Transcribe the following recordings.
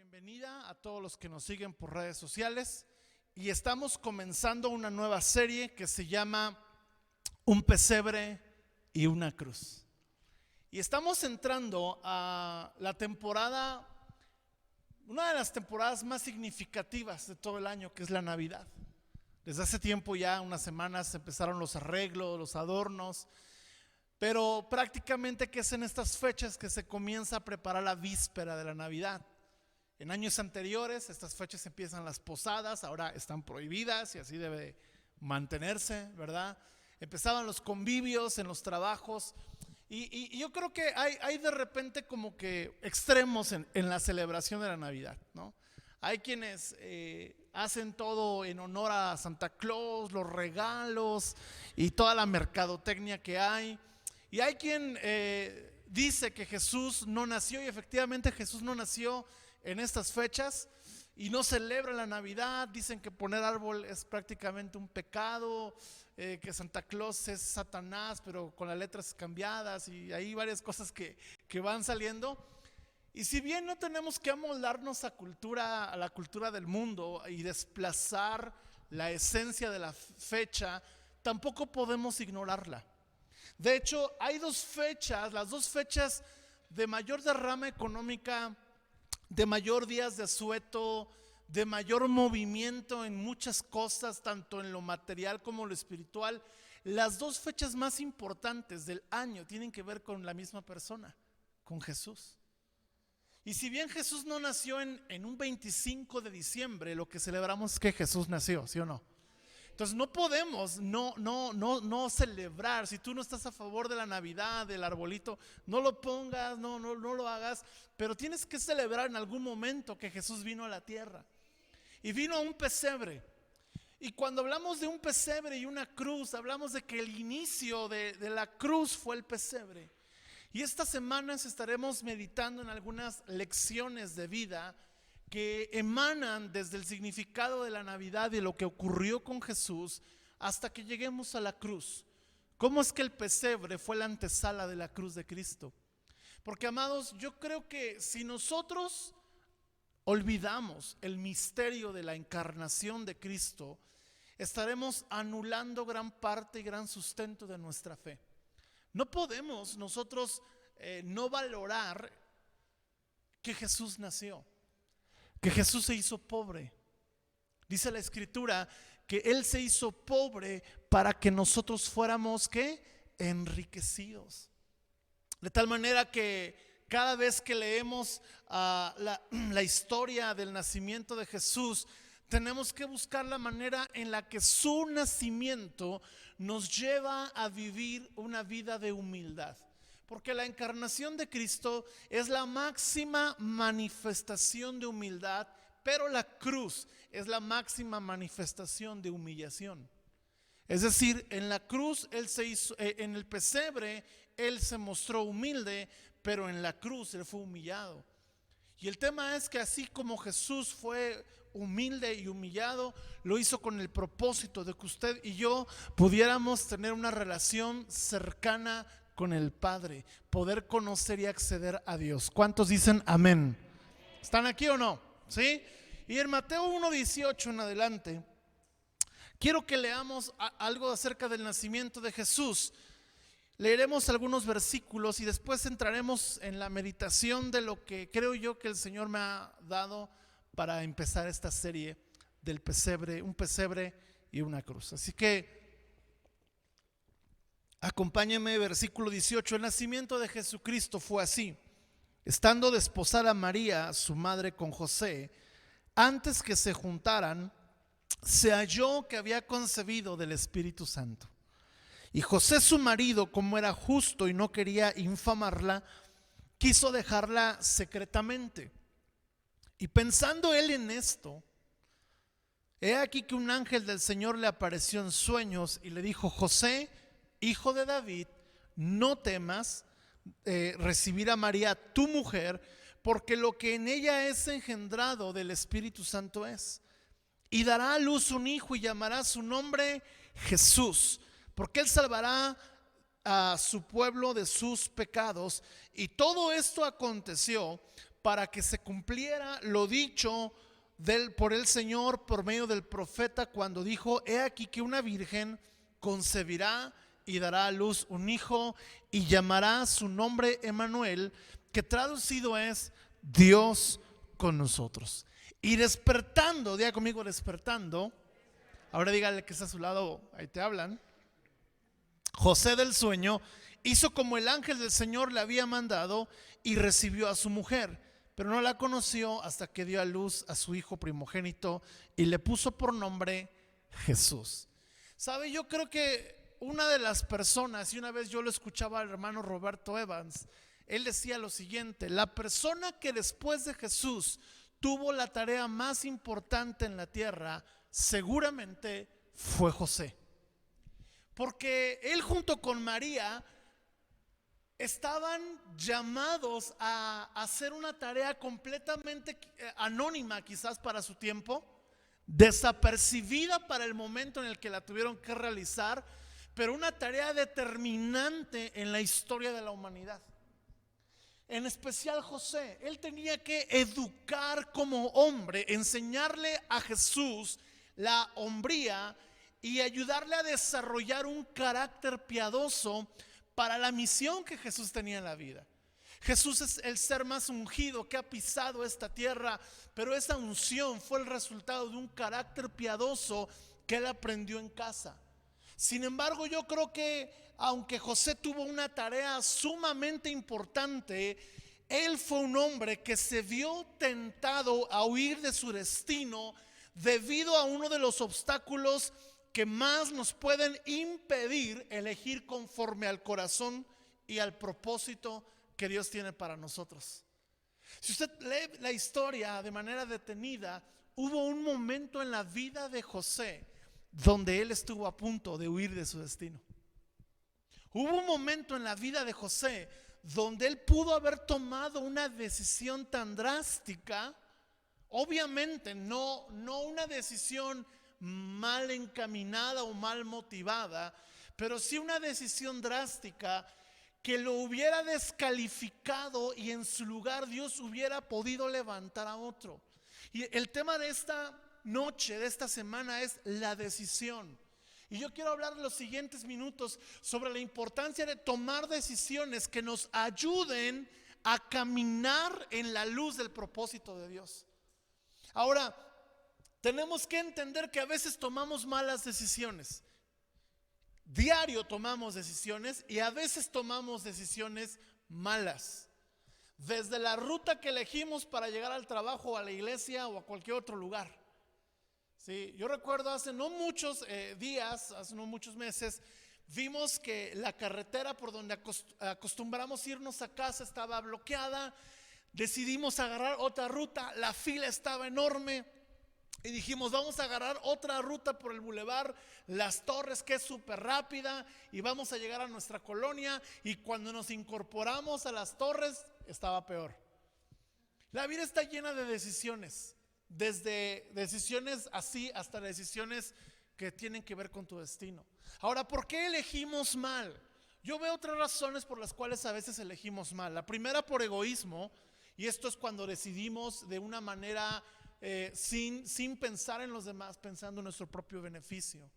bienvenida a todos los que nos siguen por redes sociales y estamos comenzando una nueva serie que se llama Un pesebre y una cruz. Y estamos entrando a la temporada, una de las temporadas más significativas de todo el año, que es la Navidad. Desde hace tiempo ya, unas semanas, empezaron los arreglos, los adornos, pero prácticamente que es en estas fechas que se comienza a preparar la víspera de la Navidad. En años anteriores, estas fechas empiezan las posadas, ahora están prohibidas y así debe mantenerse, ¿verdad? Empezaban los convivios en los trabajos y yo creo que hay de repente como que extremos en la celebración de la Navidad, ¿no? Hay quienes hacen todo en honor a Santa Claus, los regalos y toda la mercadotecnia que hay. Y hay quien dice que Jesús no nació, y efectivamente Jesús no nació en estas fechas y no celebra la Navidad. Dicen que poner árbol es prácticamente un pecado, que Santa Claus es Satanás, pero con las letras cambiadas, y hay varias cosas que van saliendo. Y si bien no tenemos que amoldarnos a la cultura del mundo y desplazar la esencia de la fecha, tampoco podemos ignorarla. De hecho, hay dos fechas, las dos fechas de mayor derrama económica, de mayor días de asueto, de mayor movimiento en muchas cosas, tanto en lo material como lo espiritual. Las dos fechas más importantes del año tienen que ver con la misma persona, con Jesús. Y si bien Jesús no nació en un 25 de diciembre, lo que celebramos es que Jesús nació, ¿sí o no? Entonces no podemos no celebrar. Si tú no estás a favor de la Navidad, del arbolito, no lo pongas, no lo hagas, pero tienes que celebrar en algún momento que Jesús vino a la tierra y vino a un pesebre. Y cuando hablamos de un pesebre y una cruz, hablamos de que el inicio de la cruz fue el pesebre. Y estas semanas estaremos meditando en algunas lecciones de vida que emanan desde el significado de la Navidad y lo que ocurrió con Jesús hasta que lleguemos a la cruz. ¿Cómo es que el pesebre fue la antesala de la cruz de Cristo? Porque, amados, yo creo que si nosotros olvidamos el misterio de la encarnación de Cristo, estaremos anulando gran parte y gran sustento de nuestra fe. No podemos nosotros no valorar que Jesús nació, que Jesús se hizo pobre. Dice la Escritura que Él se hizo pobre para que nosotros fuéramos, ¿qué? Enriquecidos. De tal manera que cada vez que leemos la historia del nacimiento de Jesús, tenemos que buscar la manera en la que su nacimiento nos lleva a vivir una vida de humildad. Porque la encarnación de Cristo es la máxima manifestación de humildad, pero la cruz es la máxima manifestación de humillación. Es decir, en la cruz Él se hizo, en el pesebre Él se mostró humilde, pero en la cruz Él fue humillado. Y el tema es que así como Jesús fue humilde y humillado, lo hizo con el propósito de que usted y yo pudiéramos tener una relación cercana con el Padre, poder conocer y acceder a Dios. ¿Cuántos dicen amén? ¿Están aquí o no? ¿Sí? Y en Mateo 1:18 en adelante, quiero que leamos algo acerca del nacimiento de Jesús. Leeremos algunos versículos y después entraremos en la meditación de lo que creo yo que el Señor me ha dado para empezar esta serie del pesebre, un pesebre y una cruz. Así que acompáñenme, versículo 18. El nacimiento de Jesucristo fue así: estando desposada María, su madre, con José, antes que se juntaran, se halló que había concebido del Espíritu Santo. Y José, su marido, como era justo y no quería infamarla, quiso dejarla secretamente. Y pensando él en esto, he aquí que un ángel del Señor le apareció en sueños y le dijo: José, hijo de David, no temas recibir a María, tu mujer, porque lo que en ella es engendrado del Espíritu Santo es. Y dará a luz un hijo y llamará su nombre Jesús, porque él salvará a su pueblo de sus pecados. Y todo esto aconteció para que se cumpliera lo dicho por el Señor por medio del profeta, cuando dijo: he aquí que una virgen concebirá y dará a luz un hijo, y llamará su nombre Emmanuel, que traducido es Dios con nosotros. Y despertando, diga conmigo, despertando. Ahora dígale que está a su lado, ahí te hablan. José del sueño hizo como el ángel del Señor le había mandado, y recibió a su mujer, pero no la conoció hasta que dio a luz a su hijo primogénito y le puso por nombre Jesús. ¿Sabe? Yo creo que una de las personas, y una vez yo lo escuchaba al hermano Roberto Evans, él decía lo siguiente: la persona que después de Jesús tuvo la tarea más importante en la tierra seguramente fue José, porque él junto con María estaban llamados a hacer una tarea completamente anónima quizás para su tiempo, desapercibida para el momento en el que la tuvieron que realizar, pero una tarea determinante en la historia de la humanidad. En especial José, él tenía que educar como hombre, enseñarle a Jesús la hombría y ayudarle a desarrollar un carácter piadoso para la misión que Jesús tenía en la vida. Jesús es el ser más ungido que ha pisado esta tierra, pero esa unción fue el resultado de un carácter piadoso que él aprendió en casa. Sin embargo, yo creo que aunque José tuvo una tarea sumamente importante, él fue un hombre que se vio tentado a huir de su destino debido a uno de los obstáculos que más nos pueden impedir elegir conforme al corazón y al propósito que Dios tiene para nosotros. Si usted lee la historia de manera detenida, hubo un momento en la vida de José donde él estuvo a punto de huir de su destino. Hubo un momento en la vida de José donde él pudo haber tomado una decisión tan drástica, obviamente no una decisión mal encaminada o mal motivada, pero sí una decisión drástica que lo hubiera descalificado y en su lugar Dios hubiera podido levantar a otro. Y el tema de esta noche, de esta semana, es la decisión. Y yo quiero hablar en los siguientes minutos sobre la importancia de tomar decisiones que nos ayuden a caminar en la luz del propósito de Dios. Ahora, tenemos que entender que a veces tomamos malas decisiones. Diario tomamos decisiones y a veces tomamos decisiones malas. Desde la ruta que elegimos para llegar al trabajo, a la iglesia o a cualquier otro lugar. Sí, yo recuerdo hace no muchos días, hace no muchos meses, vimos que la carretera por donde acostumbramos irnos a casa estaba bloqueada. Decidimos agarrar otra ruta, la fila estaba enorme y dijimos: vamos a agarrar otra ruta por el bulevar Las Torres, que es súper rápida, y vamos a llegar a nuestra colonia. Y cuando nos incorporamos a Las Torres estaba peor. La vida está llena de decisiones, desde decisiones así hasta decisiones que tienen que ver con tu destino. Ahora, ¿por qué elegimos mal? Yo veo otras razones por las cuales a veces elegimos mal. La primera, por egoísmo, y esto es cuando decidimos de una manera sin pensar en los demás, pensando en nuestro propio beneficio.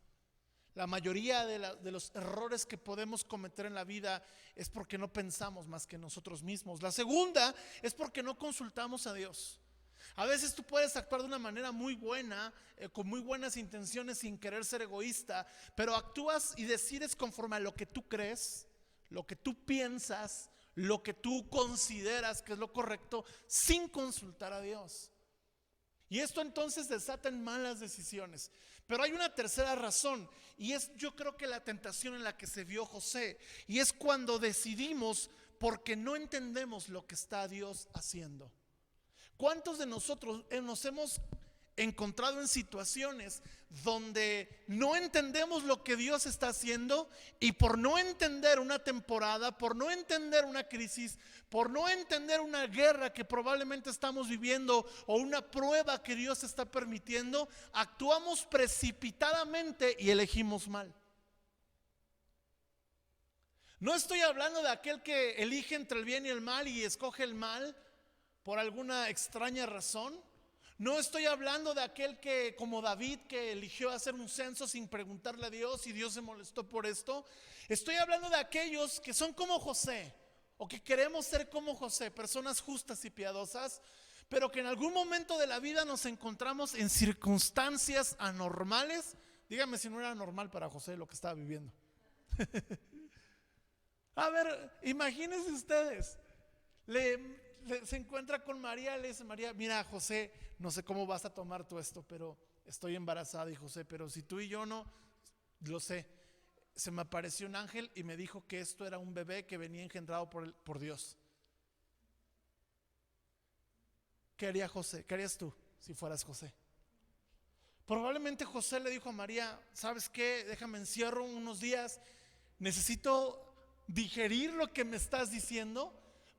La mayoría de los errores que podemos cometer en la vida es porque no pensamos más que nosotros mismos. La segunda es porque no consultamos a Dios. A veces tú puedes actuar de una manera muy buena, con muy buenas intenciones, sin querer ser egoísta, pero actúas y decides conforme a lo que tú crees, lo que tú piensas, lo que tú consideras que es lo correcto, sin consultar a Dios. Y esto entonces desata en malas decisiones. Pero hay una tercera razón, y es, yo creo, que la tentación en la que se vio José, y es cuando decidimos porque no entendemos lo que está Dios haciendo. ¿Cuántos de nosotros nos hemos encontrado en situaciones donde no entendemos lo que Dios está haciendo, y por no entender una temporada, por no entender una crisis, por no entender una guerra que probablemente estamos viviendo o una prueba que Dios está permitiendo, actuamos precipitadamente y elegimos mal? No estoy hablando de aquel que elige entre el bien y el mal y escoge el mal por alguna extraña razón. No estoy hablando de aquel que, como David, que eligió hacer un censo sin preguntarle a Dios y Dios se molestó por esto. Estoy hablando de aquellos que son como José, o que queremos ser como José, personas justas y piadosas, pero que en algún momento de la vida nos encontramos en circunstancias anormales. Dígame si no era normal para José lo que estaba viviendo. A ver, imagínense ustedes, se encuentra con María, le dice: María, mira, José, no sé cómo vas a tomar tú esto, pero estoy embarazada. Y José: pero si tú y yo no, lo sé, se me apareció un ángel y me dijo que esto era un bebé que venía engendrado por Dios. ¿Qué haría José? ¿Qué harías tú si fueras José? Probablemente José le dijo a María: ¿sabes qué? Déjame encierro unos días, necesito digerir lo que me estás diciendo.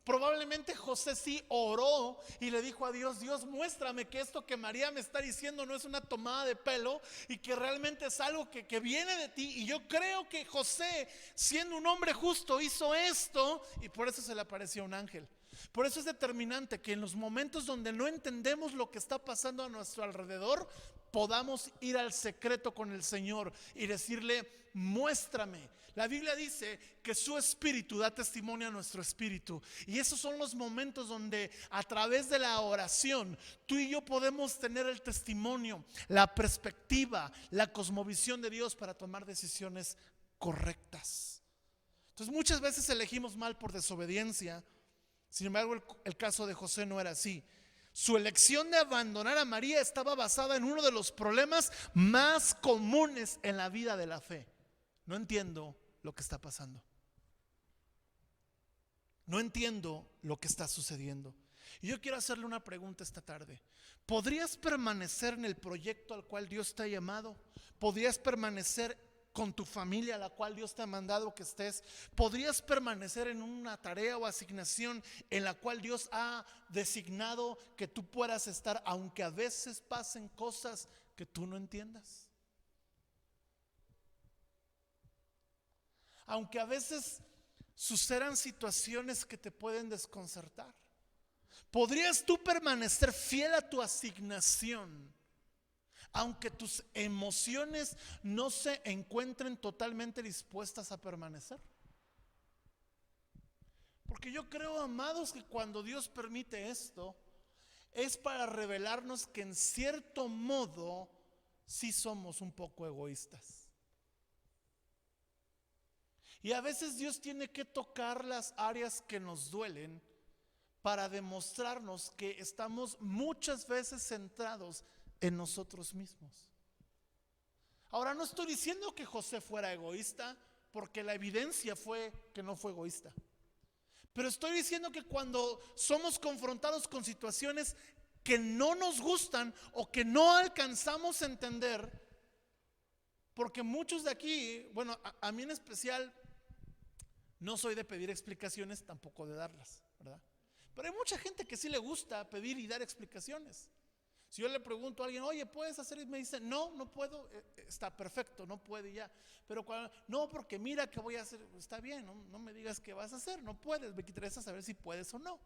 Probablemente José sí oró y le dijo a Dios: Dios, muéstrame que esto que María me está diciendo no es una tomada de pelo y que realmente es algo que viene de ti. Y yo creo que José, siendo un hombre justo, hizo esto y por eso se le apareció un ángel. Por eso es determinante que en los momentos donde no entendemos lo que está pasando a nuestro alrededor, podamos ir al secreto con el Señor y decirle: muéstrame. La Biblia dice que su espíritu da testimonio a nuestro espíritu, y esos son los momentos donde a través de la oración tú y yo podemos tener el testimonio, la perspectiva, la cosmovisión de Dios para tomar decisiones correctas. Entonces muchas veces elegimos mal por desobediencia. Sin embargo, el caso de José no era así. Su elección de abandonar a María estaba basada en uno de los problemas más comunes en la vida de la fe: no entiendo lo que está pasando, no entiendo lo que está sucediendo. Y yo quiero hacerle una pregunta esta tarde: ¿podrías permanecer en el proyecto al cual Dios te ha llamado? ¿Podrías permanecer con tu familia a la cual Dios te ha mandado que estés? ¿Podrías permanecer en una tarea o asignación en la cual Dios ha designado que tú puedas estar, aunque a veces pasen cosas que tú no entiendas? Aunque a veces sucedan situaciones que te pueden desconcertar, ¿podrías tú permanecer fiel a tu asignación aunque tus emociones no se encuentren totalmente dispuestas a permanecer? Porque yo creo, amados, que cuando Dios permite esto es para revelarnos que en cierto modo sí somos un poco egoístas. Y a veces Dios tiene que tocar las áreas que nos duelen para demostrarnos que estamos muchas veces centrados en nosotros mismos. Ahora, no estoy diciendo que José fuera egoísta, porque la evidencia fue que no fue egoísta. Pero estoy diciendo que cuando somos confrontados con situaciones que no nos gustan o que no alcanzamos a entender, porque muchos de aquí, bueno, a mí en especial, no soy de pedir explicaciones, tampoco de darlas, ¿verdad? Pero hay mucha gente que sí le gusta pedir y dar explicaciones. Si yo le pregunto a alguien: oye, ¿puedes hacer? Y me dice: no, no puedo. Está perfecto, no puede ya. Pero cuando, no, porque mira que voy a hacer. Está bien, no me digas qué vas a hacer, no puedes. Me interesa saber si puedes o no.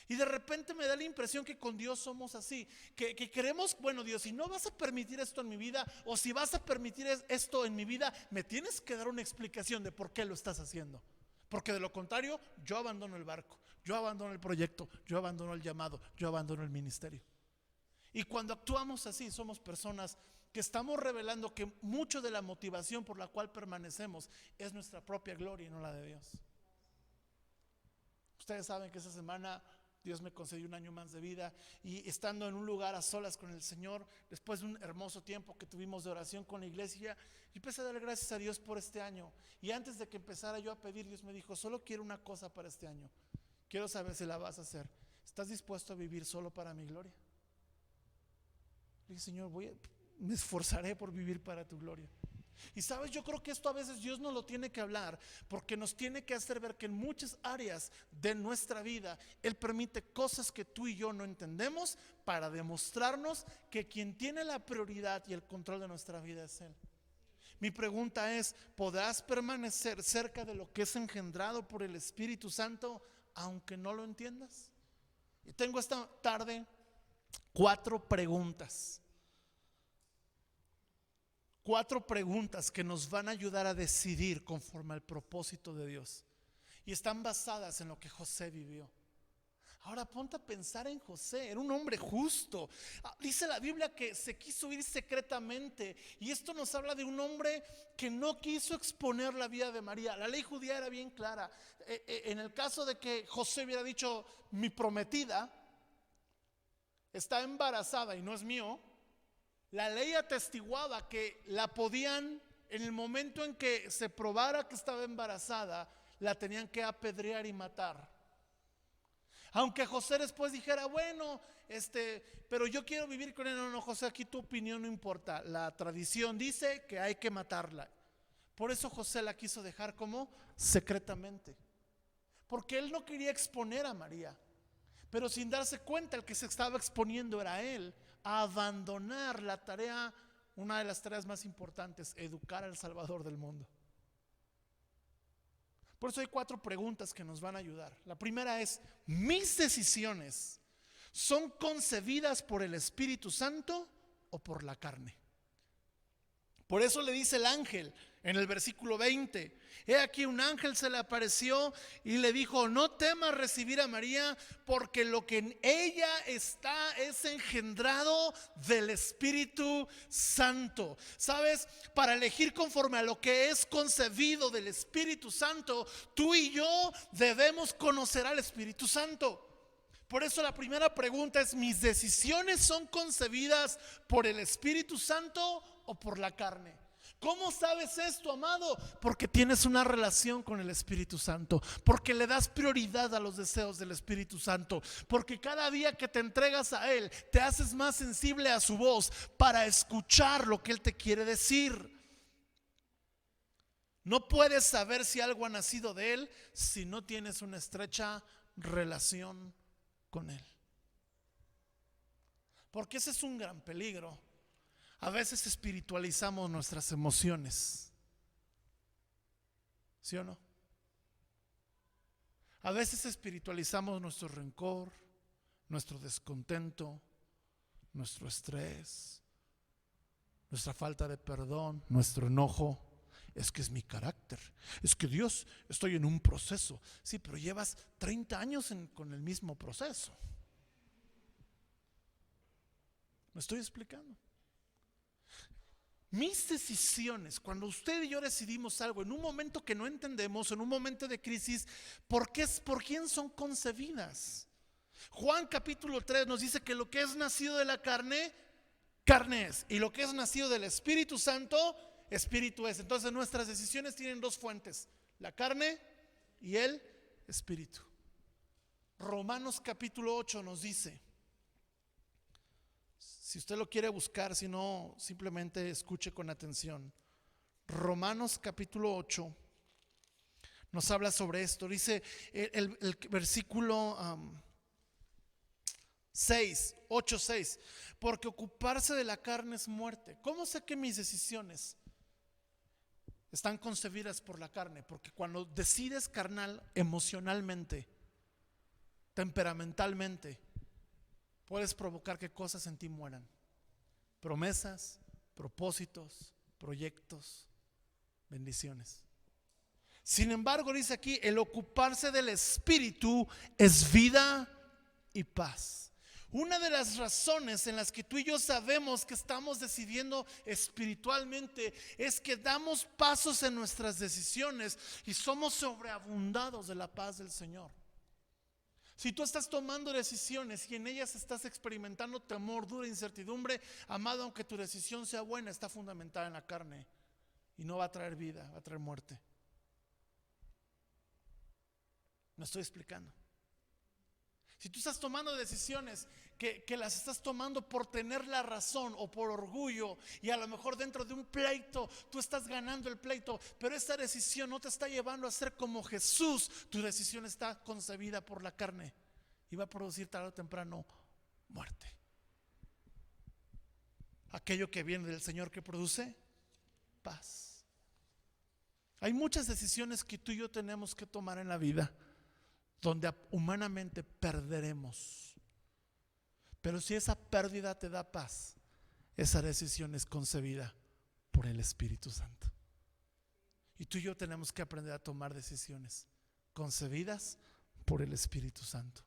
Y de repente me da la impresión que con Dios somos así, que queremos: bueno, Dios, si no vas a permitir esto en mi vida, o si vas a permitir esto en mi vida, me tienes que dar una explicación de por qué lo estás haciendo. Porque de lo contrario, yo abandono el barco, yo abandono el proyecto, yo abandono el llamado, yo abandono el ministerio. Y cuando actuamos así, somos personas que estamos revelando que mucho de la motivación por la cual permanecemos es nuestra propia gloria y no la de Dios. Ustedes saben que esa semana Dios me concedió un año más de vida, y estando en un lugar a solas con el Señor, después de un hermoso tiempo que tuvimos de oración con la iglesia, yo empecé a dar gracias a Dios por este año. Y antes de que empezara yo a pedir, Dios me dijo: solo quiero una cosa para este año, quiero saber si la vas a hacer. ¿Estás dispuesto a vivir solo para mi gloria? Le dije: Señor, me esforzaré por vivir para tu gloria. Y sabes, yo creo que esto a veces Dios nos lo tiene que hablar, porque nos tiene que hacer ver que en muchas áreas de nuestra vida Él permite cosas que tú y yo no entendemos, para demostrarnos que quien tiene la prioridad y el control de nuestra vida es Él. Mi pregunta es, ¿podrás permanecer cerca de lo que es engendrado por el Espíritu Santo aunque no lo entiendas? Y tengo esta tarde 4 preguntas. 4 preguntas que nos van a ayudar a decidir conforme al propósito de Dios. Y están basadas en lo que José vivió. Ahora ponte a pensar en José, era un hombre justo. Dice la Biblia que se quiso ir secretamente, y esto nos habla de un hombre que no quiso exponer la vida de María. La ley judía era bien clara. En el caso de que José hubiera dicho, mi prometida está embarazada y no es mío, la ley atestiguaba que la podían, en el momento en que se probara que estaba embarazada, la tenían que apedrear y matar. Aunque José después dijera, bueno, pero yo quiero vivir con él. No, no, José, aquí tu opinión no importa. La tradición dice que hay que matarla. Por eso José la quiso dejar como secretamente. Porque él no quería exponer a María. Pero sin darse cuenta, el que se estaba exponiendo era él a abandonar la tarea, una de las tareas más importantes, educar al Salvador del mundo. Por eso hay 4 preguntas que nos van a ayudar. La primera es, ¿mis decisiones son concebidas por el Espíritu Santo o por la carne? Por eso le dice el ángel en el versículo 20, he aquí un ángel se le apareció y le dijo, no temas recibir a María, porque lo que en ella está es engendrado del Espíritu Santo. ¿Sabes? Para elegir conforme a lo que es concebido del Espíritu Santo, tú y yo debemos conocer al Espíritu Santo. Por eso la primera pregunta es, ¿mis decisiones son concebidas por el Espíritu Santo o por la carne? ¿Cómo sabes esto, amado? Porque tienes una relación con el Espíritu Santo, porque le das prioridad a los deseos del Espíritu Santo, porque cada día que te entregas a Él, te haces más sensible a su voz para escuchar lo que Él te quiere decir. No puedes saber si algo ha nacido de Él si no tienes una estrecha relación con Él. Porque ese es un gran peligro. A veces espiritualizamos nuestras emociones, ¿sí o no? A veces espiritualizamos nuestro rencor, nuestro descontento, nuestro estrés, nuestra falta de perdón, nuestro enojo. Es que es mi carácter, es que Dios, estoy en un proceso. Sí, pero llevas 30 años con el mismo proceso. ¿Me estoy explicando? Mis decisiones, cuando usted y yo decidimos algo en un momento que no entendemos, en un momento de crisis, ¿por quién son concebidas? Juan capítulo 3 nos dice que lo que es nacido de la carne, carne es, y lo que es nacido del Espíritu Santo, Espíritu es. Entonces nuestras decisiones tienen 2 fuentes, la carne y el Espíritu. Romanos capítulo 8 nos dice, si usted lo quiere buscar, si no, simplemente escuche con atención. Romanos capítulo 8 nos habla sobre esto. Dice el versículo 6, 8, 6, porque ocuparse de la carne es muerte. ¿Cómo sé que mis decisiones están concebidas por la carne? Porque cuando decides carnal, emocionalmente, temperamentalmente, puedes provocar que cosas en ti mueran. Promesas, propósitos, proyectos, bendiciones. Sin embargo, dice aquí, el ocuparse del Espíritu es vida y paz. Una de las razones en las que tú y yo sabemos que estamos decidiendo espiritualmente es que damos pasos en nuestras decisiones y somos sobreabundados de la paz del Señor. Si tú estás tomando decisiones y en ellas estás experimentando temor, duda, incertidumbre, amado, aunque tu decisión sea buena, está fundamentada en la carne y no va a traer vida, va a traer muerte. ¿Me estoy explicando? Si tú estás tomando decisiones que las estás tomando por tener la razón o por orgullo, y a lo mejor dentro de un pleito tú estás ganando el pleito, pero esta decisión no te está llevando a ser como Jesús, tu decisión está concebida por la carne y va a producir tarde o temprano muerte. Aquello que viene del Señor, que produce paz. Hay muchas decisiones que tú y yo tenemos que tomar en la vida donde humanamente perderemos. Pero si esa pérdida te da paz, esa decisión es concebida por el Espíritu Santo. Y tú y yo tenemos que aprender a tomar decisiones concebidas por el Espíritu Santo.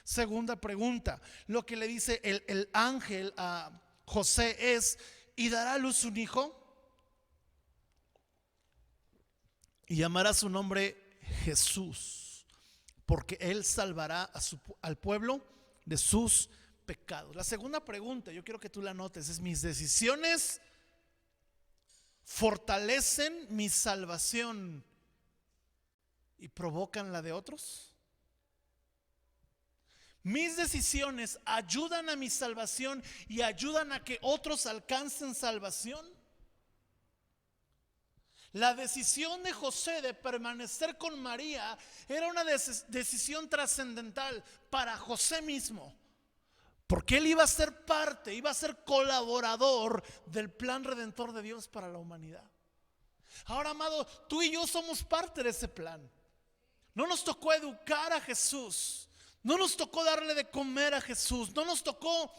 Segunda pregunta, lo que le dice el ángel a José es: ¿y dará a luz un hijo? Y llamará su nombre Jesús, porque él salvará al pueblo de sus pecados. La segunda pregunta, yo quiero que tú la notes, es: ¿mis decisiones fortalecen mi salvación y provocan la de otros? Mis decisiones ayudan a mi salvación y ayudan a que otros alcancen salvación. La decisión de José de permanecer con María era una decisión trascendental para José mismo, porque él iba a ser parte, iba a ser colaborador del plan redentor de Dios para la humanidad. Ahora, amado, tú y yo somos parte de ese plan. No nos tocó educar a Jesús, no nos tocó darle de comer a Jesús, no nos tocó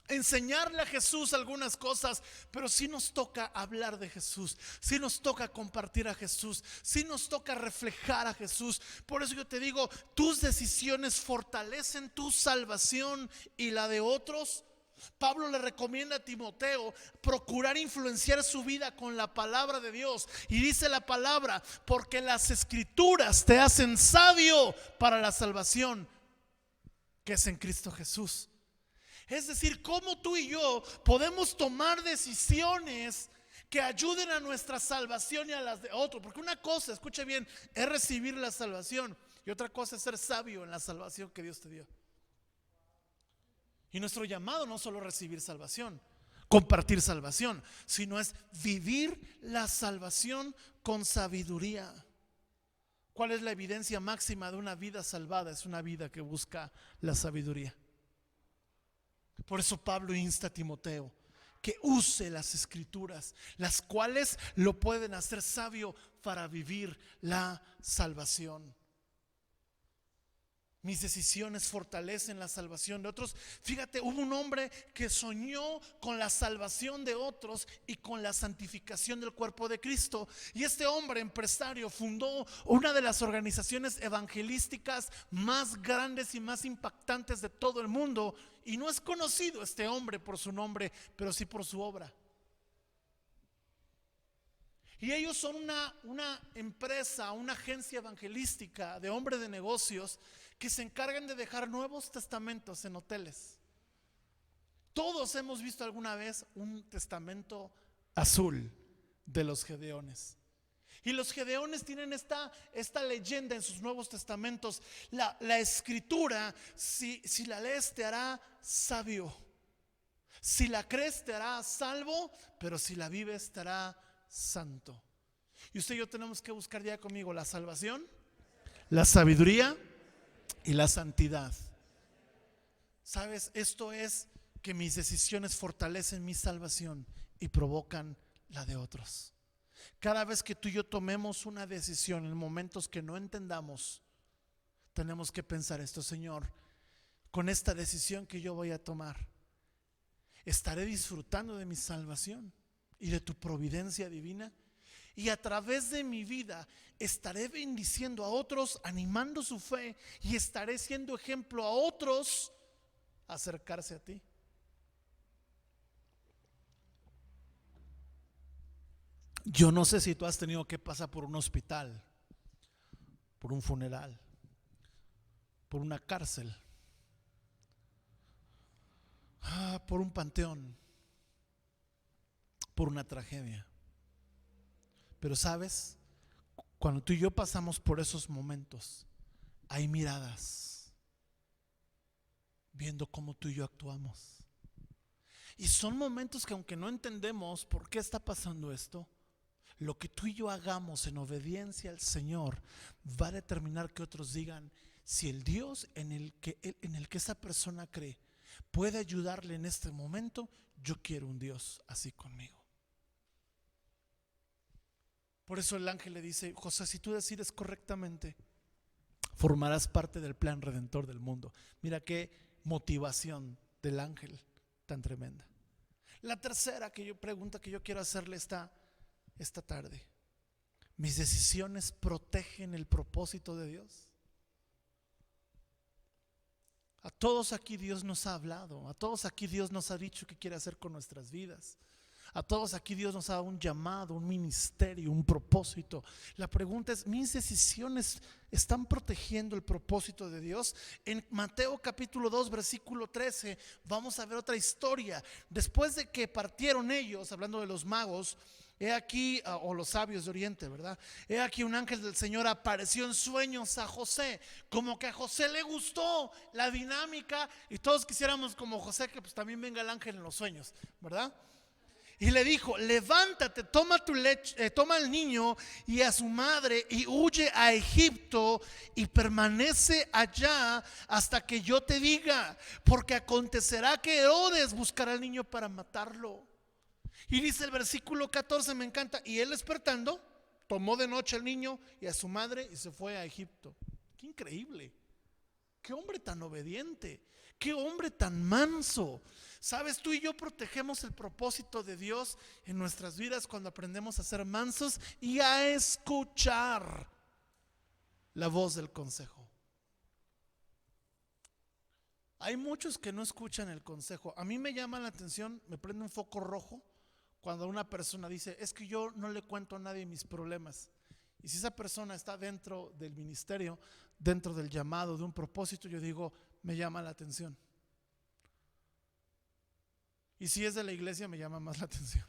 enseñarle a Jesús algunas cosas, pero sí nos toca hablar de Jesús, sí nos toca compartir a Jesús, sí nos toca reflejar a Jesús. Por eso yo te digo, tus decisiones fortalecen tu salvación y la de otros. Pablo le recomienda a Timoteo procurar influenciar su vida con la palabra de Dios, y dice la palabra: porque las escrituras te hacen sabio para la salvación que es en Cristo Jesús. Es decir, cómo tú y yo podemos tomar decisiones que ayuden a nuestra salvación y a las de otros. Porque una cosa, escuche bien, es recibir la salvación, y otra cosa es ser sabio en la salvación que Dios te dio. Y nuestro llamado no solo recibir salvación, compartir salvación, sino es vivir la salvación con sabiduría. ¿Cuál es la evidencia máxima de una vida salvada? Es una vida que busca la sabiduría. Por eso Pablo insta a Timoteo que use las escrituras, las cuales lo pueden hacer sabio para vivir la salvación. Mis decisiones fortalecen la salvación de otros. Fíjate, hubo un hombre que soñó con la salvación de otros y con la santificación del cuerpo de Cristo. Y este hombre empresario fundó una de las organizaciones evangelísticas más grandes y más impactantes de todo el mundo. Y no es conocido este hombre por su nombre, pero sí por su obra. Y ellos son una empresa, una agencia evangelística de hombres de negocios que se encargan de dejar nuevos testamentos en hoteles. Todos hemos visto alguna vez un testamento azul de los Gedeones. Y los Gedeones tienen esta leyenda en sus nuevos testamentos. La escritura, si la lees, te hará sabio. Si la crees, te hará salvo, pero si la vives, te hará santo. Y usted y yo tenemos que buscar ya conmigo la salvación, la sabiduría y la santidad. ¿Sabes? Esto es que mis decisiones fortalecen mi salvación y provocan la de otros. Cada vez que tú y yo tomemos una decisión en momentos que no entendamos, tenemos que pensar esto: Señor, con esta decisión que yo voy a tomar, ¿estaré disfrutando de mi salvación y de tu providencia divina? Y a través de mi vida estaré bendiciendo a otros, animando su fe, y estaré siendo ejemplo a otros a acercarse a ti. Yo no sé si tú has tenido que pasar por un hospital, por un funeral, por una cárcel, por un panteón, por una tragedia. Pero sabes, cuando tú y yo pasamos por esos momentos, hay miradas viendo cómo tú y yo actuamos. Y son momentos que, aunque no entendemos por qué está pasando esto, lo que tú y yo hagamos en obediencia al Señor va a determinar que otros digan: si el Dios en el que esa persona cree puede ayudarle en este momento, yo quiero un Dios así conmigo. Por eso el ángel le dice: José, si tú decides correctamente, formarás parte del plan redentor del mundo. Mira qué motivación del ángel tan tremenda. La tercera pregunta que yo quiero hacerle esta tarde: ¿mis decisiones protegen el propósito de Dios? A todos aquí Dios nos ha hablado, a todos aquí Dios nos ha dicho qué quiere hacer con nuestras vidas. A todos aquí Dios nos ha dado un llamado, un ministerio, un propósito. La pregunta es: ¿mis decisiones están protegiendo el propósito de Dios? En Mateo capítulo 2 versículo 13 vamos a ver otra historia. Después de que partieron ellos, hablando de los magos, he aquí, o los sabios de Oriente, ¿verdad? He aquí un ángel del Señor apareció en sueños a José. Como que a José le gustó la dinámica y todos quisiéramos como José que pues también venga el ángel en los sueños, ¿verdad? Y le dijo: levántate, toma tu leche, toma al niño y a su madre y huye a Egipto y permanece allá hasta que yo te diga, porque acontecerá que Herodes buscará al niño para matarlo. Y dice el versículo 14, me encanta: y él despertando, tomó de noche al niño y a su madre y se fue a Egipto. Qué increíble, qué hombre tan obediente, qué hombre tan manso. Sabes, tú y yo protegemos el propósito de Dios en nuestras vidas cuando aprendemos a ser mansos y a escuchar la voz del consejo. Hay muchos que no escuchan el consejo. A mí me llama la atención, me prende un foco rojo cuando una persona dice: es que yo no le cuento a nadie mis problemas. Y si esa persona está dentro del ministerio, dentro del llamado, de un propósito, yo digo: me llama la atención. Y si es de la iglesia, me llama más la atención.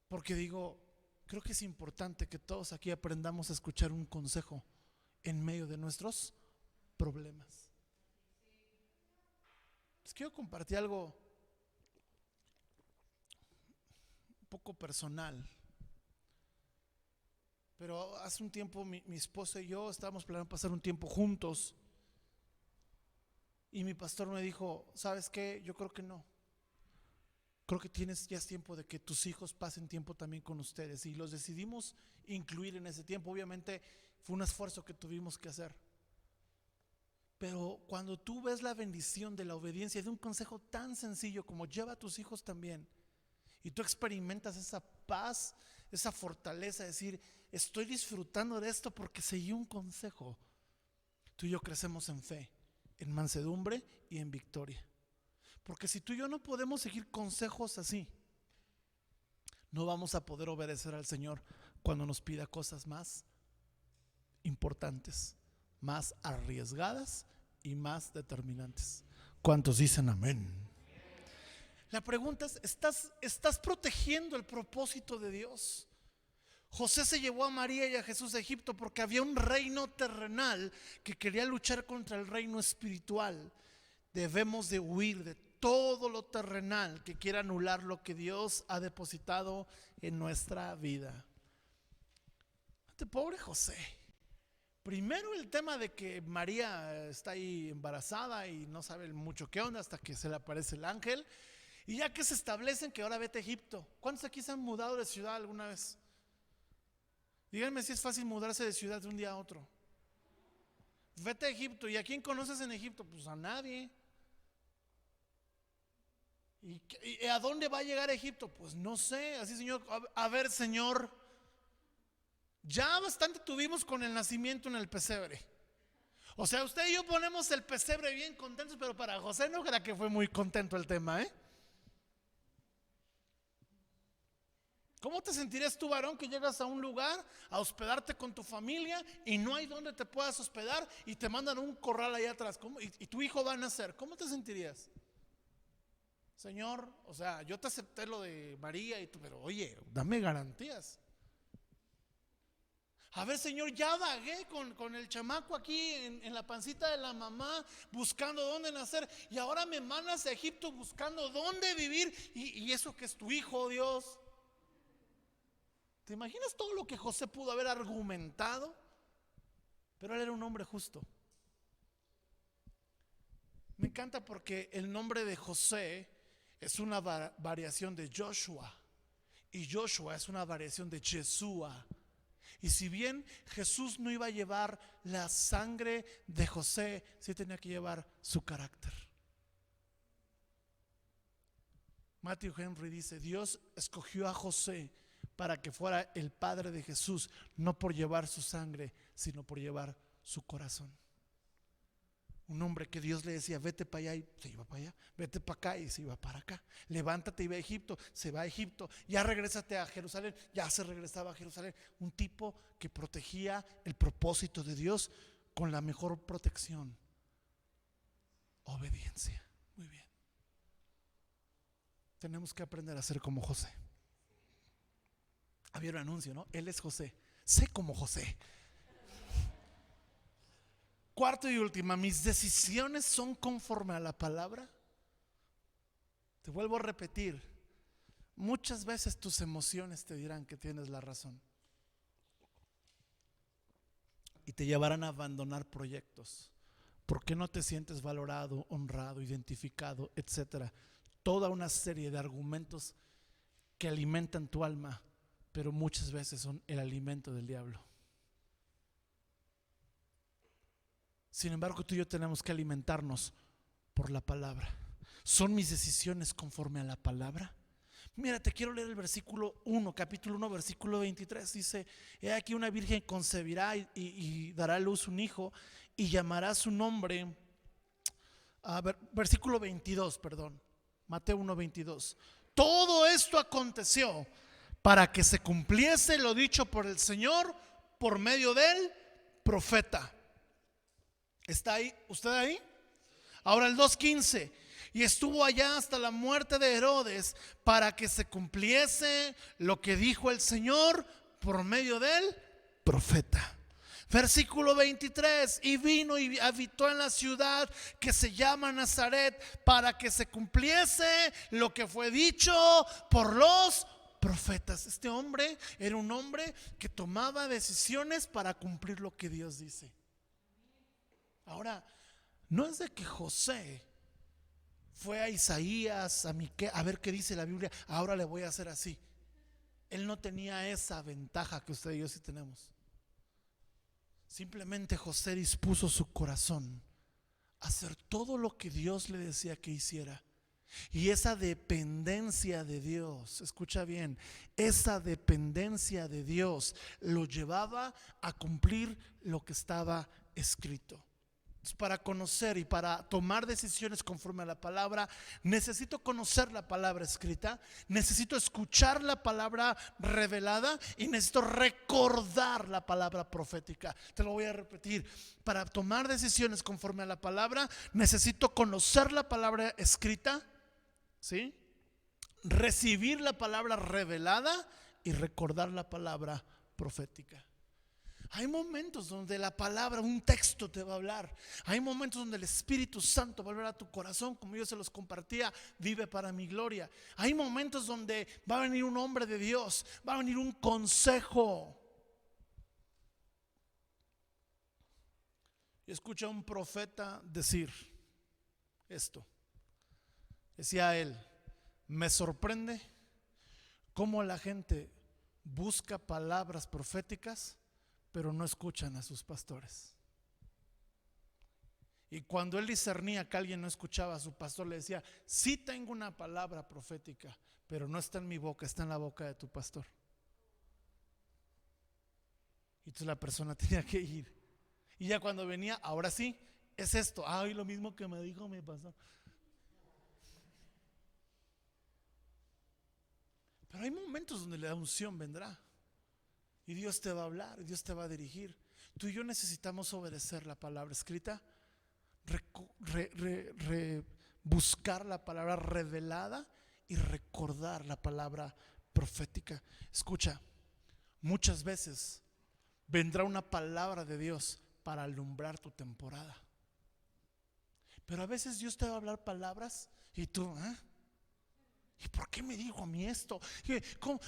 Porque digo, creo que es importante que todos aquí aprendamos a escuchar un consejo en medio de nuestros problemas. Les quiero compartir algo un poco personal. Pero hace un tiempo mi esposa y yo estábamos planeando pasar un tiempo juntos. Y mi pastor me dijo: ¿sabes qué? Yo creo que no. Creo que ya es tiempo de que tus hijos pasen tiempo también con ustedes. Y los decidimos incluir en ese tiempo. Obviamente fue un esfuerzo que tuvimos que hacer. Pero cuando tú ves la bendición de la obediencia, de un consejo tan sencillo como lleva a tus hijos también, y tú experimentas esa paz, esa fortaleza, decir: estoy disfrutando de esto porque seguí un consejo. Tú y yo crecemos en fe, en mansedumbre y en victoria. Porque si tú y yo no podemos seguir consejos así, no vamos a poder obedecer al Señor cuando nos pida cosas más importantes, más arriesgadas y más determinantes. ¿Cuántos dicen amén? La pregunta es: ¿estás protegiendo el propósito de Dios? José se llevó a María y a Jesús a Egipto porque había un reino terrenal que quería luchar contra el reino espiritual. Debemos de huir de todo lo terrenal que quiera anular lo que Dios ha depositado en nuestra vida. Este pobre José. Primero el tema de que María está ahí embarazada y no sabe mucho qué onda hasta que se le aparece el ángel. Y ya que se establecen que ahora vete a Egipto. ¿Cuántos aquí se han mudado de ciudad alguna vez? Díganme si es fácil mudarse de ciudad de un día a otro. Vete a Egipto. ¿Y a quién conoces en Egipto? Pues a nadie. ¿Y a dónde va a llegar Egipto? Pues no sé. Así, Señor, a ver, Señor, ya bastante tuvimos con el nacimiento en el pesebre. O sea, usted y yo ponemos el pesebre bien contentos, pero para José no era que fue muy contento el tema, ¿eh? ¿Cómo te sentirías tú, varón, que llegas a un lugar a hospedarte con tu familia y no hay donde te puedas hospedar y te mandan un corral allá atrás? Y tu hijo va a nacer. ¿Cómo te sentirías? Señor, o sea, yo te acepté lo de María y tú, pero oye, dame garantías. A ver, Señor, ya vagué con el chamaco aquí en la pancita de la mamá buscando dónde nacer y ahora me mandas a Egipto buscando dónde vivir y eso que es tu hijo, Dios. ¿Te imaginas todo lo que José pudo haber argumentado? Pero él era un hombre justo. Me encanta porque el nombre de José es una variación de Joshua. Y Joshua es una variación de Yeshua. Y si bien Jesús no iba a llevar la sangre de José, sí tenía que llevar su carácter. Matthew Henry dice: Dios escogió a José para que fuera el padre de Jesús, no por llevar su sangre, sino por llevar su corazón. Un hombre que Dios le decía: vete para allá, y se iba para allá. Vete para acá, y se iba para acá. Levántate y ve a Egipto, se va a Egipto. Ya regrésate a Jerusalén, ya se regresaba a Jerusalén. Un tipo que protegía el propósito de Dios con la mejor protección: obediencia. Muy bien. Tenemos que aprender a ser como José. Había un anuncio, ¿no? Él es José. Sé como José. Cuarto y última, mis decisiones son conforme a la palabra. Te vuelvo a repetir, muchas veces tus emociones te dirán que tienes la razón y te llevarán a abandonar proyectos porque no te sientes valorado, honrado, identificado, etcétera. Toda una serie de argumentos que alimentan tu alma, pero muchas veces son el alimento del diablo. Sin embargo, tú y yo tenemos que alimentarnos por la palabra. ¿Son mis decisiones conforme a la palabra? Mira, te quiero leer el versículo 1, capítulo 1, versículo 23. Dice: he aquí una virgen concebirá y dará a luz un hijo, y llamará su nombre. Versículo 22, perdón. Mateo 1, 22. Todo esto aconteció para que se cumpliese lo dicho por el Señor por medio del profeta. ¿Está ahí? ¿Usted ahí? Ahora el 2:15. Y estuvo allá hasta la muerte de Herodes, para que se cumpliese lo que dijo el Señor por medio del profeta. Versículo 23. Y vino y habitó en la ciudad que se llama Nazaret, para que se cumpliese lo que fue dicho por los profetas. Este hombre era un hombre que tomaba decisiones para cumplir lo que Dios dice. Ahora, no es de que José fue a Isaías, a ver qué dice la Biblia, ahora le voy a hacer así. Él no tenía esa ventaja que usted y yo sí tenemos. Simplemente José dispuso su corazón a hacer todo lo que Dios le decía que hiciera. Y esa dependencia de Dios, escucha bien, esa dependencia de Dios lo llevaba a cumplir lo que estaba escrito. Para conocer y para tomar decisiones conforme a la palabra, necesito conocer la palabra escrita, necesito escuchar la palabra revelada y necesito recordar la palabra profética. Te lo voy a repetir: para tomar decisiones conforme a la palabra, necesito conocer la palabra escrita, ¿sí? Recibir la palabra revelada y recordar la palabra profética. Hay momentos donde la palabra, un texto te va a hablar. Hay momentos donde el Espíritu Santo va a hablar a tu corazón, como yo se los compartía, vive para mi gloria. Hay momentos donde va a venir un hombre de Dios, va a venir un consejo. Y escucha a un profeta decir esto. Decía él: me sorprende cómo la gente busca palabras proféticas, pero no escuchan a sus pastores. Y cuando él discernía que alguien no escuchaba a su pastor, le decía: sí tengo una palabra profética, pero no está en mi boca, está en la boca de tu pastor. Y entonces la persona tenía que ir. Y ya cuando venía, ahora sí, es esto. Ay, lo mismo que me dijo mi pastor. Pero hay momentos donde la unción vendrá y Dios te va a hablar, Dios te va a dirigir. Tú y yo necesitamos obedecer la palabra escrita, buscar la palabra revelada y recordar la palabra profética. Escucha, muchas veces vendrá una palabra de Dios para alumbrar tu temporada, pero a veces Dios te va a hablar palabras y tú, ¿y por qué me dijo a mí esto? ¿Cómo?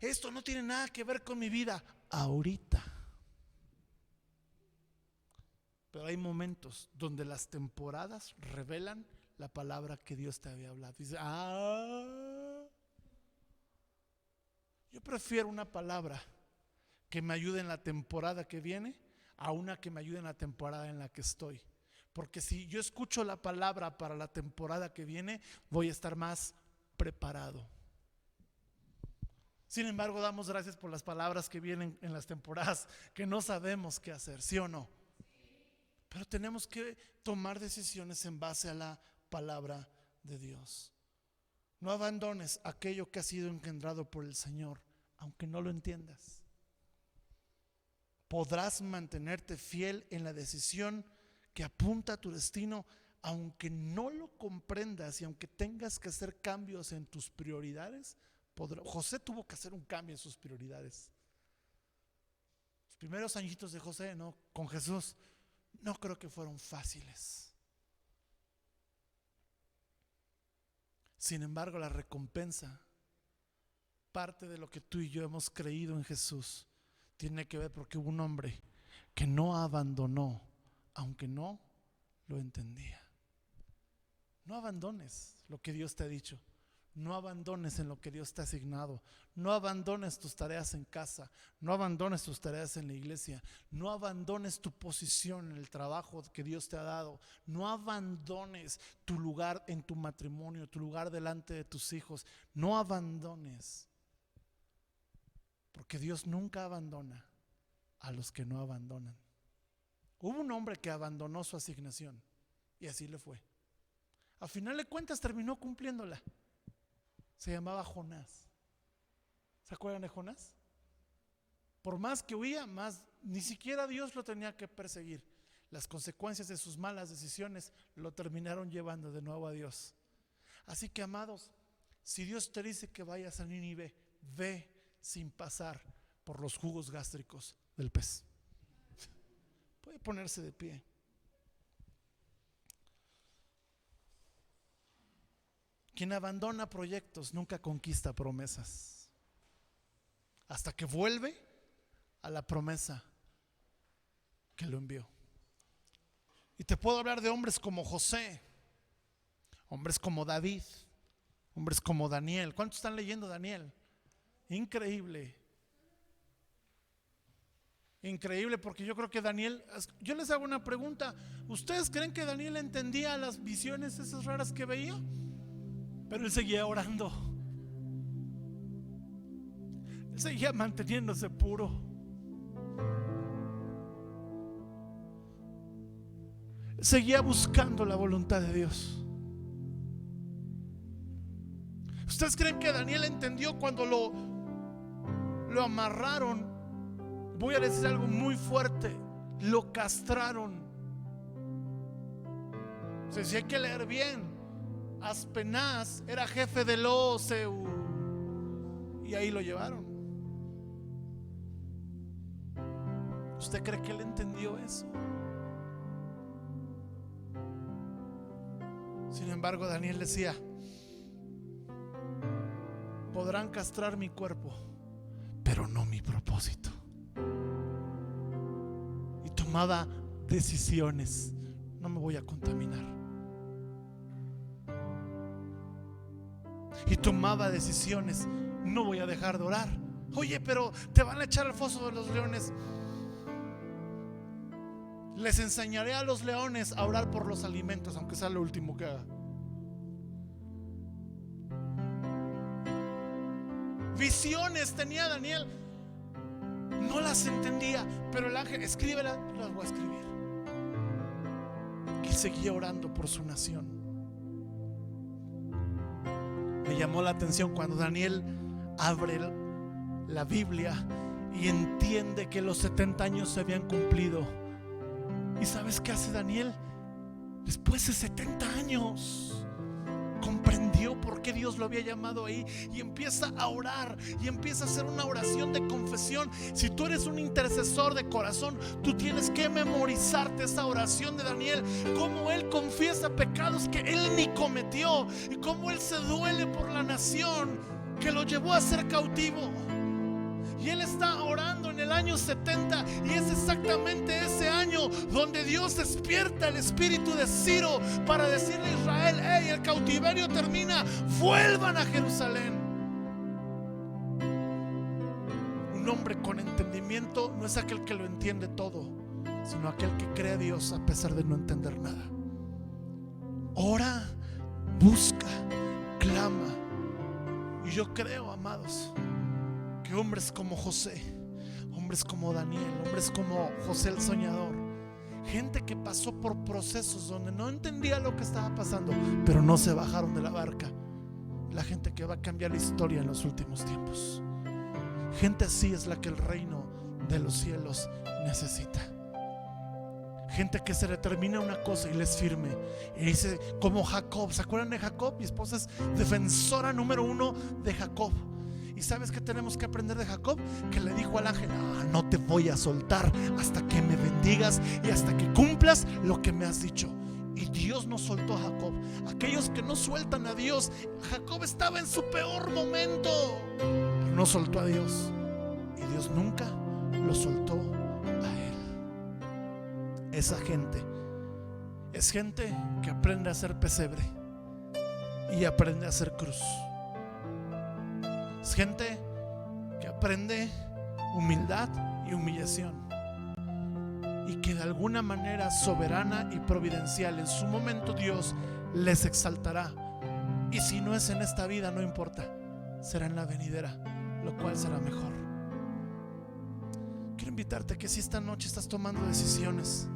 Esto no tiene nada que ver con mi vida ahorita. Pero hay momentos donde las temporadas revelan la palabra que Dios te había hablado. Dice: Yo prefiero una palabra que me ayude en la temporada que viene a una que me ayude en la temporada en la que estoy. Porque si yo escucho la palabra para la temporada que viene, voy a estar más preparado. Sin embargo, damos gracias por las palabras que vienen en las temporadas que no sabemos qué hacer, ¿sí o no? Pero tenemos que tomar decisiones en base a la palabra de Dios. No abandones aquello que ha sido engendrado por el Señor, aunque no lo entiendas. Podrás mantenerte fiel en la decisión que apunta a tu destino, aunque no lo comprendas y aunque tengas que hacer cambios en tus prioridades. José tuvo que hacer un cambio en sus prioridades. Los primeros añitos de José, ¿no?, con Jesús, no creo que fueron fáciles. Sin embargo, la recompensa, parte de lo que tú y yo hemos creído en Jesús, tiene que ver porque hubo un hombre que no abandonó, aunque no lo entendía. No abandones lo que Dios te ha dicho. No abandones en lo que Dios te ha asignado. No abandones tus tareas en casa. No abandones tus tareas en la iglesia. No abandones tu posición en el trabajo que Dios te ha dado. No abandones tu lugar en tu matrimonio, tu lugar delante de tus hijos. No abandones. Porque Dios nunca abandona a los que no abandonan. Hubo un hombre que abandonó su asignación y así le fue. A final de cuentas terminó cumpliéndola. Se llamaba Jonás. ¿Se acuerdan de Jonás? Por más que huía, más ni siquiera Dios lo tenía que perseguir. Las consecuencias de sus malas decisiones lo terminaron llevando de nuevo a Dios. Así que, amados, si Dios te dice que vayas a Nínive, ve sin pasar por los jugos gástricos del pez. Puede ponerse de pie. Quien abandona proyectos nunca conquista promesas, hasta que vuelve a la promesa que lo envió. Y te puedo hablar de hombres como José, hombres como David, hombres como Daniel. ¿Cuántos están leyendo Daniel? Increíble. Increíble, porque yo creo que Daniel, yo les hago una pregunta, ¿ustedes creen que Daniel entendía las visiones esas raras que veía? Pero él seguía orando. Él seguía manteniéndose puro. Él seguía buscando la voluntad de Dios. ¿Ustedes creen que Daniel entendió cuando lo amarraron? Voy a decir algo muy fuerte. Lo castraron. O sea, si hay que leer bien, Aspenaz era jefe del OSEU y ahí lo llevaron. ¿Usted cree que él entendió eso? Sin embargo, Daniel decía: podrán castrar mi cuerpo, pero no mi propósito. Y tomaba decisiones. No me voy a contaminar. Y tomaba decisiones. No voy a dejar de orar. Oye, pero te van a echar al foso de los leones. Les enseñaré a los leones a orar por los alimentos, aunque sea lo último que haga. Visiones tenía Daniel. No las entendía, pero el ángel, escríbelas, las voy a escribir. Que seguía orando por su nación. Me llamó la atención cuando Daniel abre la Biblia y entiende que los 70 años se habían cumplido. ¿Y sabes qué hace Daniel? Después de 70 años comprendió por qué Dios lo había llamado ahí y empieza a orar y empieza a hacer una oración de confesión. Si tú eres un intercesor de corazón, tú tienes que memorizarte esa oración de Daniel, cómo él confiesa pecados que él ni cometió y cómo él se duele por la nación que lo llevó a ser cautivo. Y él está orando en el año 70 y es exactamente ese año donde Dios despierta el espíritu de Ciro para decirle a Israel: hey, el cautiverio termina, vuelvan a Jerusalén. hombre con entendimiento no es aquel que lo entiende todo, sino aquel que cree a Dios a pesar de no entender nada. Ora, busca, clama. Y yo creo, amados, que hombres como José, hombres como Daniel, hombres como José el soñador, gente que pasó por procesos donde no entendía lo que estaba pasando, pero no se bajaron de la barca, la gente que va a cambiar la historia en los últimos tiempos. Gente así es la que el reino de los cielos necesita. Gente que se determina una cosa y les firme. Y dice, como Jacob. ¿Se acuerdan de Jacob? Mi esposa es defensora número 1 de Jacob. ¿Y sabes qué tenemos que aprender de Jacob? Que le dijo al ángel: no te voy a soltar hasta que me bendigas y hasta que cumplas lo que me has dicho. Y Dios no soltó a Jacob. Aquellos que no sueltan a Dios, Jacob estaba en su peor momento, pero no soltó a Dios, y Dios nunca lo soltó a él. Esa gente es gente que aprende a ser pesebre y aprende a ser cruz. Es gente que aprende humildad y humillación, y que de alguna manera soberana y providencial en su momento Dios les exaltará. Y si no es en esta vida, no importa, será en la venidera, lo cual será mejor. Quiero invitarte a que si esta noche estás tomando decisiones,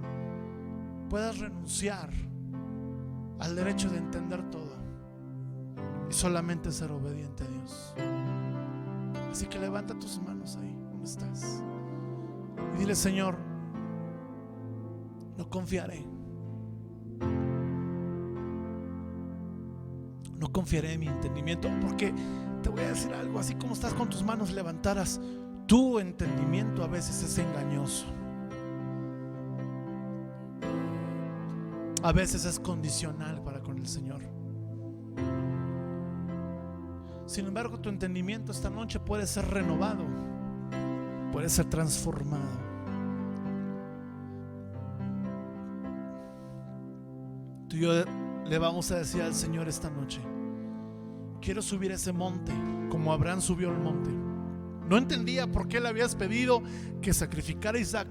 puedas renunciar al derecho de entender todo y solamente ser obediente a Dios. Así que levanta tus manos ahí donde estás y dile: Señor, no confiaré en mi entendimiento, porque te voy a decir algo, así como estás con tus manos levantadas, tu entendimiento a veces es engañoso, a veces es condicional para con el Señor. Sin embargo, tu entendimiento esta noche puede ser renovado, puede ser transformado. Tú y yo le vamos a decir al Señor esta noche: quiero subir ese monte como Abraham subió el monte. No entendía por qué le habías pedido que sacrificara a Isaac,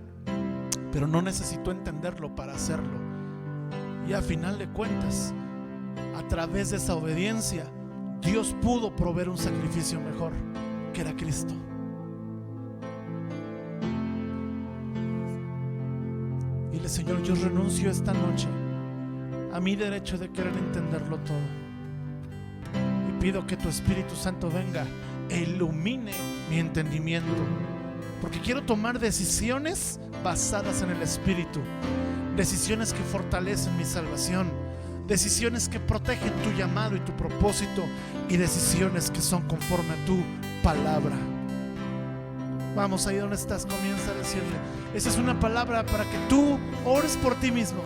pero no necesitó entenderlo para hacerlo. Y a final de cuentas, a través de esa obediencia, Dios pudo proveer un sacrificio mejor, que era Cristo. Dile: Señor, yo renuncio esta noche a mi derecho de querer entenderlo todo, y pido que tu Espíritu Santo venga e ilumine mi entendimiento, porque quiero tomar decisiones basadas en el Espíritu, decisiones que fortalecen mi salvación, decisiones que protegen tu llamado y tu propósito, y decisiones que son conforme a tu palabra. Vamos, ahí donde estás, comienza a decirle. Esa es una palabra para que tú ores por ti mismo.